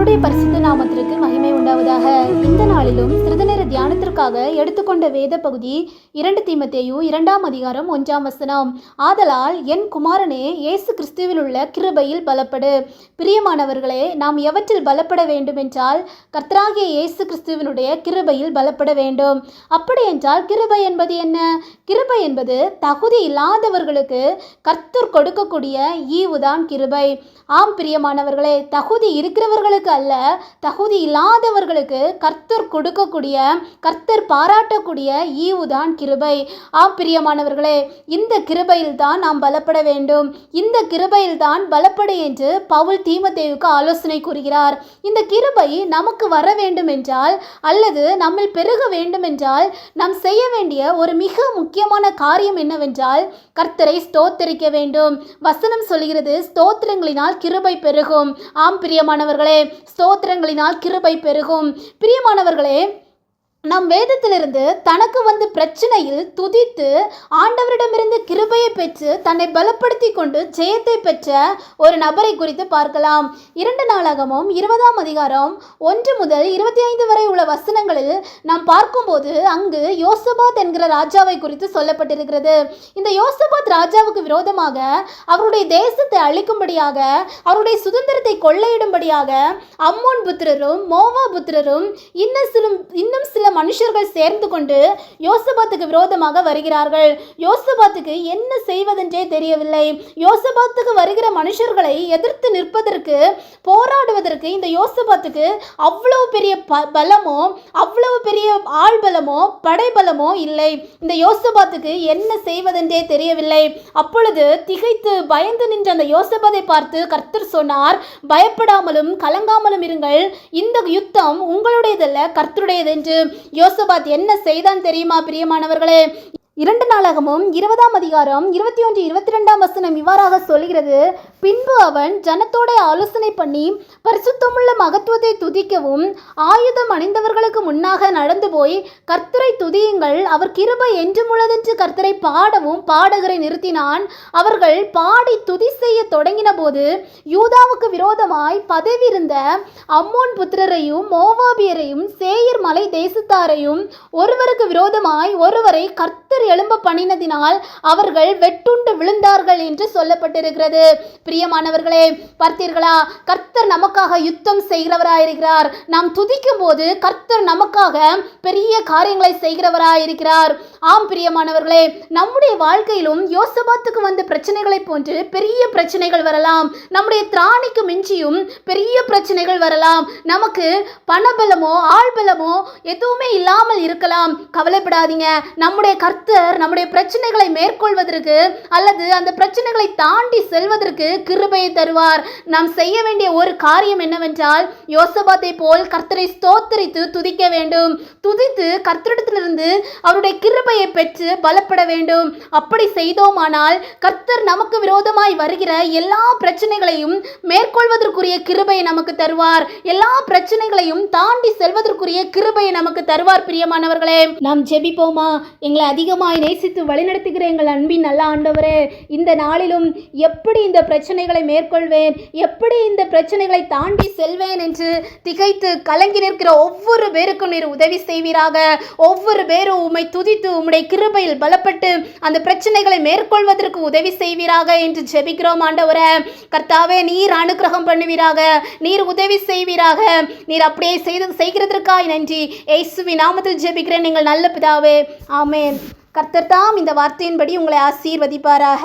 கர்த்தருடைய பரிசுத்த நாமத்திற்கு மகிமை உண்டாவதாக. இந்த நாளிலும் சிறிது நேர தியானத்திற்காக எடுத்துக்கொண்ட வேத பகுதி 2 தீமோத்தேயு 2ஆம் அதிகாரம் 1ஆம் வசனம். ஆதலால் என் குமாரனே, இயேசு கிறிஸ்துவில் உள்ள கிருபையில் பலப்படு. பிரியமானவர்களே, நாம் எவற்றில் பலப்பட வேண்டும் என்றால் கர்த்தராகிய இயேசு கிறிஸ்துவினுடைய கிருபையில் பலப்பட வேண்டும். அப்படி என்றால் கிருபை என்பது என்ன? கிருபை என்பது தகுதி இல்லாதவர்களுக்கு கர்த்தர் கொடுக்கக்கூடிய ஈவுதான் கிருபை. ஆம் பிரியமானவர்களே, தகுதி இருக்கிறவர்களுக்கு அல்ல, தகுதி இல்லாதவர்களுக்கு கர்த்தர் கொடுக்கக்கூடிய, கர்த்தர் பாராட்டக்கூடிய ஈவுதான் கிருபை. ஆம் பிரியமானவர்களே, இந்த கிருபையில் தான் நாம் பலப்பட வேண்டும். இந்த கிருபையில் தான் பலப்படு என்று பவுல் தீமோத்தேயுவுக்கு ஆலோசனை கூறுகிறார். இந்த கிருபை நமக்கு வர வேண்டும் என்றால், அல்லது நம்மில் பெருக வேண்டும் என்றால், நாம் செய்ய வேண்டிய ஒரு மிக முக்கியமான காரியம் என்னவென்றால் கர்த்தரை ஸ்தோத்தரிக்க வேண்டும். வசனம் சொல்கிறது, ஸ்தோத்திரங்களினால் கிருபை பெருகும். ஆம் பிரியமானவர்களே, ஸ்தோத்திரங்களினால் கிருபை பெருகும். பிரியமானவர்களே, நம் வேதத்திலிருந்து தனக்கு வந்து பிரச்சனையில் துதித்து ஆண்டவரிடமிருந்து கிருபையை பெற்று தன்னை பலப்படுத்தி கொண்டு ஜெயத்தை பெற்ற ஒரு நபரை குறித்து பார்க்கலாம். 2 நாளாகமும் 20ஆம் அதிகாரம் 1 முதல் 25 வரை உள்ள வசனங்களில் நாம் பார்க்கும்போது அங்கு யோசபாத் என்கிற ராஜாவை குறித்து சொல்லப்பட்டிருக்கிறது. இந்த யோசபாத் ராஜாவுக்கு விரோதமாக அவருடைய தேசத்தை அழிக்கும்படியாக, அவருடைய சுதந்திரத்தை கொள்ளையிடும்படியாக அம்மோன் புத்திரரும் மோவா புத்திரரும் இன்னும் சில மனுஷர்கள் சேர்ந்து கொண்டு யோசபாத்துக்கு விரோதமாக வருகிறார்கள். யோசபாத்துக்கு என்ன செய்வதென்றே தெரியவில்லை. யோசபாத்துக்கு வருகிற மனுஷர்களை எதிர்த்து நிற்பதற்கு, போராடுவதற்கு இந்த யோசபாத்துக்கு அவ்வளவு பெரிய பலமோ, அவ்வளவு பெரிய ஆள் பலமோ, படைபலமோ இல்லை. இந்த யோசபாத்துக்கு என்ன செய்வதென்றே தெரியவில்லை. அப்பொழுது திகைத்து பயந்து நின்ற அந்த யோசபாத்தை பார்த்து கர்த்தர் சொன்னார், பயப்படாமலும் கலங்காமலும் இருங்கள், இந்த யுத்தம் உங்களுடையதல்ல, கர்த்தருடையது என்று. யோசபாத் என்ன செய்தான் தெரியுமா பிரியமானவர்களே? 2 நாளாகமும் 20ஆம் அதிகாரம் 21, 22ஆம் வசனம் இவ்வாறாக சொல்கிறது, பின்பு அவன் ஜனத்தோட ஆலோசனை பண்ணி பரிசுத்தமுள்ள மகத்துவத்தை துதிக்கவும் ஆயுதம் அணிந்தவர்களுக்கு முன்னாக நடந்து போய் கர்த்தரை துதியுங்கள், அவர் கிருபை என்றும் உள்ளதென்று கர்த்தரை பாடவும் பாடகரை நிறுத்தினான். அவர்கள் பாடி துதி செய்ய தொடங்கின போது யூதாவுக்கு விரோதமாய் பதவி இருந்த அம்மோன் புத்திரரையும் மோவாபியரையும் சேயீர் மலை தேசத்தாரையும் ஒருவருக்கு விரோதமாய் ஒருவரை கர்த்தர் எழும்ப பண்ணினதினால் அவர்கள் வெட்டுண்டு விழுந்தார்கள் என்று சொல்லப்பட்டிருக்கிறது. பிரியமானவர்களே, பார்த்தீர்களா? கர்த்தர் நமக்காக யுத்தம் செய்கிறவராயிருக்கிறார். நாம் துதிக்கும் போது கர்த்தர் நமக்காக பெரிய காரியங்களை செய்கிறவராயிருக்கிறார். ஆம் பிரியமானவர்களே, நம்முடைய வாழ்க்கையிலும் யோசபாத்துக்கு வந்த பிரச்சனைகளை போன்று பெரிய பிரச்சனைகள் வரலாம். நம்முடைய திராணிக்கு மிஞ்சியும் பெரிய பிரச்சனைகள் வரலாம். நமக்கு பணபலமோ ஆள்பலமோ எதுவுமே இல்லாமல் இருக்கலாம். கவலைப்படாதீங்க. நம்முடைய கர்த்தர் நம்முடைய பிரச்சனைகளை மேற்கொள்வதற்கு அல்லது அந்த பிரச்சனைகளை தாண்டி செல்வதற்கு கிருபையை தருவார். நாம் செய்ய வேண்டிய ஒரு காரியம் என்னவென்றால், யோசபாத்தை போல் கர்த்தரை ஸ்தோத்தரித்து துதிக்க வேண்டும். துதித்து கர்த்தரிடத்திலிருந்து அவருடைய கிருபையை பெற்று பலப்பட வேண்டும். அப்படி செய்தோமானால் கர்த்தர் நமக்கு விரோதமாய் வருகிற எல்லா பிரச்சனைகளையும் மேற்கொள்வதற்குரிய கிருபையை நமக்கு தருவார். எல்லா பிரச்சனைகளையும் தாண்டி செல்வதற்குரிய கிருபையை நமக்கு தருவார். பிரியமானவர்களே, நாம் ஜெபிப்போமா? எங்களை அதிகமாய் நேசித்து வழிநடத்துகிற எங்கள் அன்பின் நல்ல ஆண்டவரே, இந்த நாளிலும் எப்படி இந்த பிரச்சனைகளை மேற்கொள்வேன், எப்படி இந்த பிரச்சனைகளை தாண்டி செல்வேன் என்று திகைத்து கலங்கி நிற்கிற ஒவ்வொரு பேருக்கும் நீர் உதவி செய்வீராக. ஒவ்வொரு பேரும் உம்மை துதித்து உம்முடைய கிருபையில் பலப்பட்டு அந்த பிரச்சனைகளை மேற்கொள்வதற்கு உதவி செய்வீராக என்று ஜெபிக்கிறோம் ஆண்டவரே. கர்த்தாவே, நீர் அனுக்கிரகம் பண்ணுவீராக, நீர் உதவி செய்வீராக. நீர் அப்படியே செய்கிறதற்காய் நன்றி. இயேசுவின் நாமத்தில் ஜெபிக்கிறேன் எங்கள் நல்ல பிதாவே, ஆமென். கர்த்தர் தாம் இந்த வார்த்தையின்படி உங்களை ஆசீர்வதிப்பாராக.